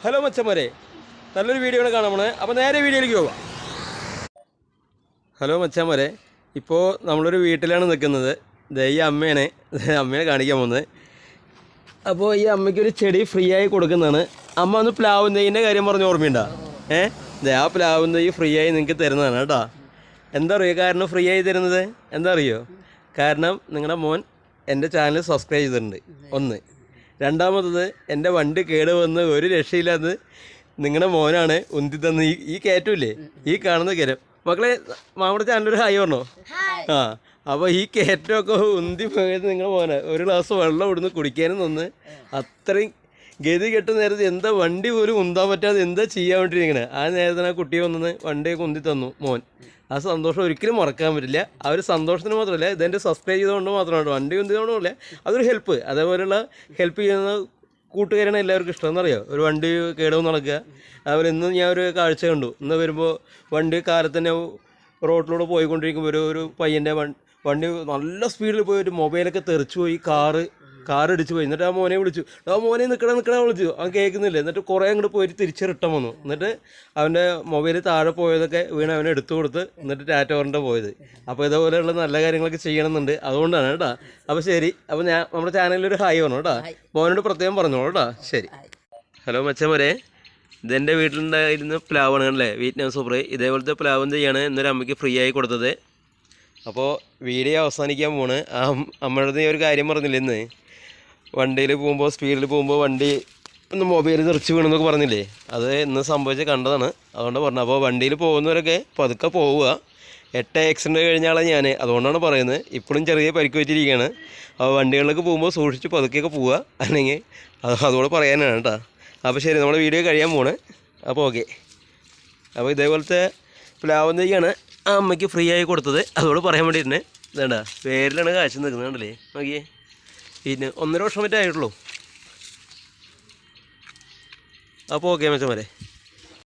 Hello മച്ചന്മാരെ, നല്ലൊരു video കൂടെ കാണാൻ പോണേ. അപ്പോൾ നേരെ വീഡിയോയിലേക്ക് പോകാം. ഹലോ മച്ചന്മാരെ, ഇപ്പോൾ നമ്മളൊരു വീട്ടിലാണ് നിൽക്കുന്നത്. ഈ അമ്മയെ കാണിക്കാൻ പോകുന്നത്. അപ്പോൾ ഈ അമ്മയ്ക്കൊരു ചെടി ഫ്രീ ആയി കൊടുക്കുന്നതാണ്. അമ്മ ഒന്ന് പ്ലാവും തൈൻ്റെ കാര്യം പറഞ്ഞ് ഓർമ്മയുണ്ടോ? ആ പ്ലാവും തൈ ഫ്രീ ആയി നിങ്ങൾക്ക് തരുന്നതാണ് കേട്ടോ. എന്താ അറിയുക കാരണം ഫ്രീ ആയി തരുന്നത്? എന്താ അറിയോ? കാരണം നിങ്ങളുടെ മോൻ എൻ്റെ ചാനൽ സബ്സ്ക്രൈബ് ചെയ്തിട്ടുണ്ട്. ഒന്ന്. രണ്ടാമത്തത്, എൻ്റെ വണ്ടി കേട് വന്ന് ഒരു രക്ഷയില്ലാതെ നിങ്ങളുടെ മോനാണ് ഉന്തി തന്ന് ഈ കയറ്റമില്ലേ, ഈ കാണുന്ന കയറ്റം. മക്കളെ, മാമയുടെ ചാനലൊരു ഹായ് പറഞ്ഞോ. അപ്പോൾ ഈ കയറ്റമൊക്കെ ഉന്തി പോയത് നിങ്ങളുടെ മോനെ. ഒരു ഗ്ലാസ് വെള്ളം ഇവിടുന്ന് കുടിക്കാനും തന്ന്. അത്രയും ഗതി കെട്ട നേരത്ത് എന്താ വണ്ടി പോലും ഉന്താൻ പറ്റാതെ എന്താ ചെയ്യാൻ വേണ്ടിയിരിക്കണേ. ആ നേരത്തിന് ആ കുട്ടിയെ വന്നത് വണ്ടിയൊക്കെ ഉന്തി തന്നു മോൻ. ആ സന്തോഷം ഒരിക്കലും മറക്കാൻ പറ്റില്ല. ആ ഒരു സന്തോഷത്തിന് മാത്രമല്ല, ഇതെൻ്റെ സബ്സ്ക്രൈബ് ചെയ്തുകൊണ്ട് മാത്രമാണ്, വണ്ടി ഉന്തിയതുകൊണ്ടല്ല. അതൊരു ഹെൽപ്പ്. അതേപോലെയുള്ള ഹെൽപ്പ് ചെയ്യുന്ന കൂട്ടുകാരാണ് എല്ലാവർക്കും ഇഷ്ടം. എന്നറിയോ, ഒരു വണ്ടി കേടുവന്ന് നടക്കുക. അതുപോലെ ഇന്ന് ഞാൻ ഒരു കാഴ്ച കണ്ടു. ഇന്ന് വരുമ്പോൾ വണ്ടി കാലത്ത് തന്നെ റോഡിലൂടെ പോയിക്കൊണ്ടിരിക്കുമ്പോൾ ഒരു പയ്യൻ്റെ വണ്ടി നല്ല സ്പീഡിൽ പോയി ഒരു മൊബൈലൊക്കെ തെറിച്ചു പോയി. കാർ ഇടിച്ചു പോയി. എന്നിട്ട് ആ മോനെ വിളിച്ചു, ആ മോനെ നിൽക്കണ വിളിച്ചു. അവൻ കേൾക്കുന്നില്ല. എന്നിട്ട് കുറേ അങ്ങോട്ട് പോയിട്ട് തിരിച്ച് റിട്ടേൺ വന്നു. എന്നിട്ട് അവൻ്റെ മൊബൈൽ താഴെ പോയതൊക്കെ വീണ് അവനെ എടുത്തു കൊടുത്ത് എന്നിട്ട് ടാറ്റ പറഞ്ഞിട്ട് പോയത്. അപ്പോൾ ഇതേപോലെയുള്ള നല്ല കാര്യങ്ങളൊക്കെ ചെയ്യണമെന്നുണ്ട്. അതുകൊണ്ടാണ് കേട്ടോ. അപ്പോൾ ശരി. അപ്പോൾ ഞാൻ നമ്മുടെ ചാനലിലൊരു ഹായ് പറഞ്ഞു കേട്ടോ. മോനോട് പ്രത്യേകം പറഞ്ഞോളൂ കേട്ടോ. ശരി. ഹലോ മച്ചന്മാരെ, ഇതെൻ്റെ വീട്ടിലുണ്ടായിരുന്ന പ്ലാവാണ് അല്ലേ, വിയറ്റ്നാം സൂപ്പർ. ഇതേപോലത്തെ പ്ലാവും തൈയാണ് ഇന്നൊരു അമ്മയ്ക്ക് ഫ്രീ ആയി കൊടുത്തത്. അപ്പോൾ വീഡിയോ അവസാനിക്കാൻ പോണ്. ആ അമ്മയുടെ ഒരു കാര്യം പറഞ്ഞില്ല, ഇന്ന് വണ്ടിയിൽ പോകുമ്പോൾ സ്പീഡിൽ പോകുമ്പോൾ വണ്ടി ഒന്ന് മൊബൈൽ തെറിച്ച് വീണെന്നൊക്കെ പറഞ്ഞില്ലേ, അത് ഇന്ന് സംഭവിച്ച് കണ്ടതാണ്. അതുകൊണ്ട് പറഞ്ഞു. അപ്പോൾ വണ്ടിയിൽ പോകുന്നവരൊക്കെ പതുക്കെ പോവുക. 8 ആക്സിഡൻറ്റ് കഴിഞ്ഞ ആളെ ഞാൻ, അതുകൊണ്ടാണ് പറയുന്നത്. ഇപ്പോഴും ചെറിയ പരിക്ക് വെച്ചിരിക്കുകയാണ്. അപ്പോൾ വണ്ടികളിലേക്ക് പോകുമ്പോൾ സൂക്ഷിച്ച് പതുക്കെയൊക്കെ പോവുക. അല്ലെങ്കിൽ അതുകൂടെ പറയാനാണ് കേട്ടോ. അപ്പോൾ ശരി, നമ്മുടെ വീഡിയോ കഴിയാൻ പോണ്. അപ്പോൾ ഓക്കെ. അപ്പോൾ ഇതേപോലത്തെ പ്ലാവും തൈയാണ് ആ അമ്മയ്ക്ക് ഫ്രീ ആയി കൊടുത്തത്. അതോട് പറയാൻ വേണ്ടിയിരുന്നേ. ഇതേണ്ട പേരിലാണ് കാഴ്ച നിൽക്കുന്നത് കണ്ടല്ലേ, നോക്കിയേ. പിന്നെ 1.5 വർഷം മറ്റേ ആയിട്ടുള്ളൂ. അപ്പോൾ ഓക്കെ മച്ചന്മാരെ.